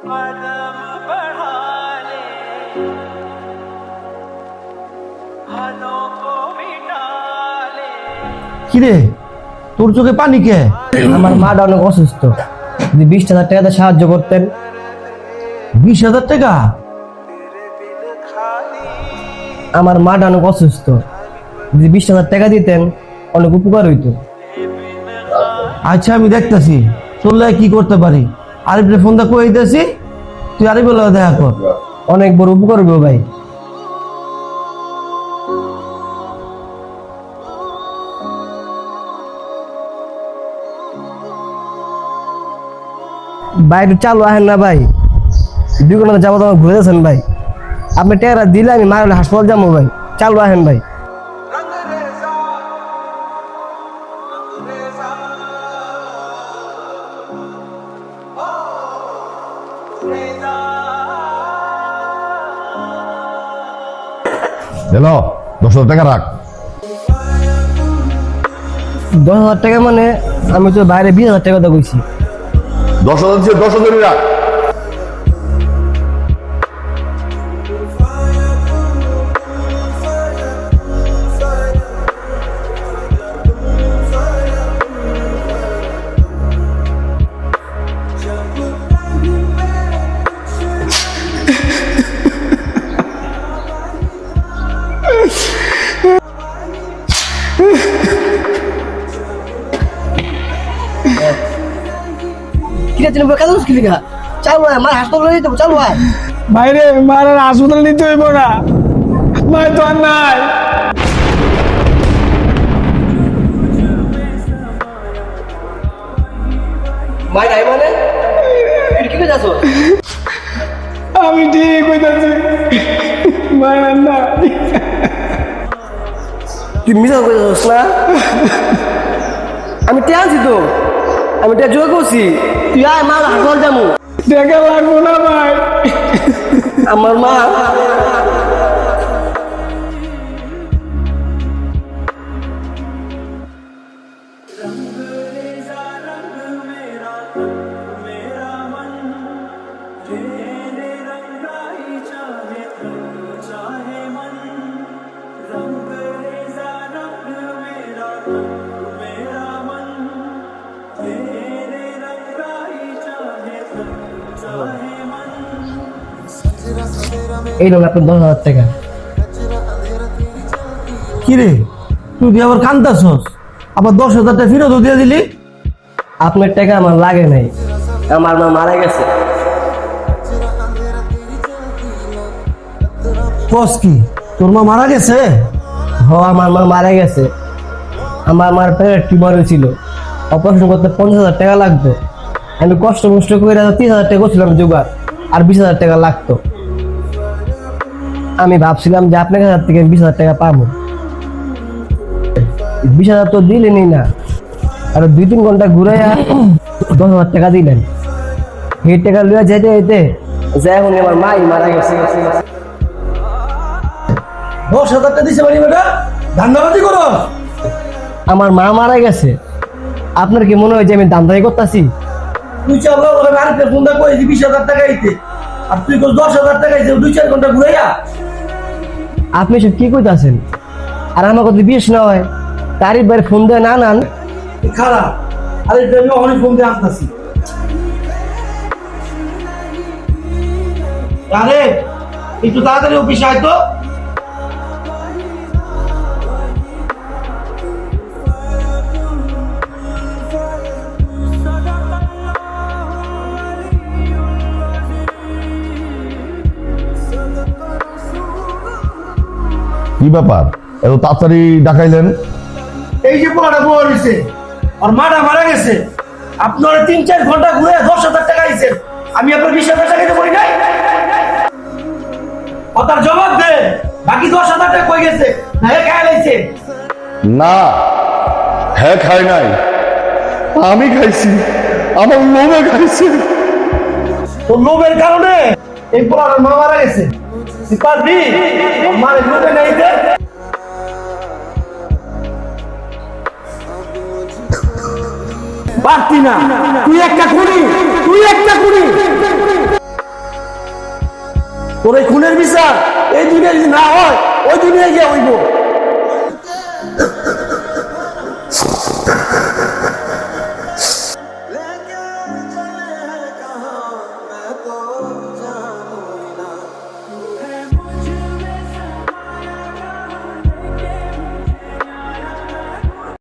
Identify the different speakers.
Speaker 1: কিরে তোর চোখে পানি কে?
Speaker 2: আমার মাটা অনেক অসুস্থ, যদি 20,000 টাকাতে সাহায্য করতেন।
Speaker 1: 20,000 টাকা?
Speaker 2: আমার মাটা অনেক অসুস্থ, যদি 20,000 টাকা দিতেন অনেক উপকার হইতো।
Speaker 1: আচ্ছা আমি দেখতেছি তোর লাগে কি করতে পারি। আরিফরে ফোনটা কই দিতেছি, তুই আরিফের লগে দেখা কর।
Speaker 2: অনেক বড় উপকার হইব ভাই। ভাই একটু চালু আহেন না ভাই, 2 ঘন্টা যাবো তো ঘুরে যাচ্ছেন ভাই। আপনি টাকা দিলে আমি মারলে হাসপাতাল যাবো ভাই, চালু আহেন ভাই।
Speaker 3: হ্যালো, 10,000 টাকা রাখ।
Speaker 2: 10,000 টাকা মানে আমি তো বাইরে 20,000 টাকা দিয়ে কইছি।
Speaker 3: 10,000 দিচ্ছে, 10,000 রাখ।
Speaker 2: কি রে তুমি কাজ কি লিখা? চালু আয়, আমার হাসপাতালে নিতে হবে, চালু আয়।
Speaker 4: বাইরে মারার হাসপাতালে নিতে হইব না, ভাই তো আর নাই।
Speaker 2: ভাই নাই মানে তুই কি করে আছো?
Speaker 4: আমি ঠিক হইতাছি, ভাই আর নাই।
Speaker 2: তুই মিছা কইছস না? আমি তে আছি তো, আমি তে জোর করছি। তুই আয়, মা হাসপাতাল যাবো।
Speaker 4: দেখা লাগবো না ভাই।
Speaker 2: আমার মা এই লোক আপনার 10,000 টাকা।
Speaker 1: কিরে তুই আবার কান্দাছস, আবার 10,000 টাকা ফেরত দিয়ে দিলি?
Speaker 2: আপনার টাকা আমার লাগে নাই, আমার মা মারা গেছে।
Speaker 1: কস কি তোর মা মারা গেছে?
Speaker 2: আমার মা মারা গেছে। আমার মার পেটের টিউমার হয়েছিল, অপারেশন করতে 50,000 টাকা লাগতো। আমি কষ্ট করে 30,000 টাকা করছিলাম জোগাড়, আর 20,000 টাকা লাগতো। আমি ভাবছিলাম যে আপনার কাছ থেকে 20,000 টাকা পাবো। 20,000 তো দিলেনই না, আর 2-3 ঘন্টা ঘুরে 10,000 টাকা দিলেন। এই টাকা লইয়া যেতে যেতে যাই এখন আমার মাই মারা গেছে।
Speaker 1: 10,000 টাকা দিছে মানে বেটা ধান্দাবাজি করো?
Speaker 2: আমার মা মারা গেছে, আপনার কি মনে হয় যে আমি দান্দাই করতেছি?
Speaker 1: তুই চাবো ওখানে আরিফের ফোনটা কই দি 20,000 টাকা আইতে, আর তুই কই 10,000 টাকা আইতে 2-4 ঘন্টা ঘুরাইয়া?
Speaker 2: আপনি সব কি কইতাছেন? আর আমার কথা বিয়েস না হয় তারই বাইরে ফোন দেয় না নান।
Speaker 1: খারাপ আরিফ আমি অনেক ফোন দিয়ে আসতেছি। আরে একটু তাড়াতাড়ি অফিসে আয় তো।
Speaker 3: কি ব্যাপার, এত তাড়াতাড়ি ডাকাইলেন?
Speaker 1: এই যে পোলাটা বড় হয়েছে, আর মাটা মারা গেছে, আপনার 3-4 ঘন্টা ঘুরে 10,000 টাকা আইছে, আমি আপনার 20,000 টাকা দিতে পারি নাই? কথার জবাব দে, বাকি 10,000 টাকা কই গেছে? না হে খায় লাইছে?
Speaker 3: না, হ্যাঁ খাই নাই, আমি খাইছি, আমার লোভে খাইছি।
Speaker 1: তোর লোভের কারণে এই পোলাটার মা মারা গেছে। তুই পারবি মারে লোভে নাই দে? পারতি না, তুই একটা খুনি, তুই একটা খুনি। তোর এই খুনের বিচার এই দুনিয়ায় যদি না হয় ওই দুনিয়ায় গিয়ে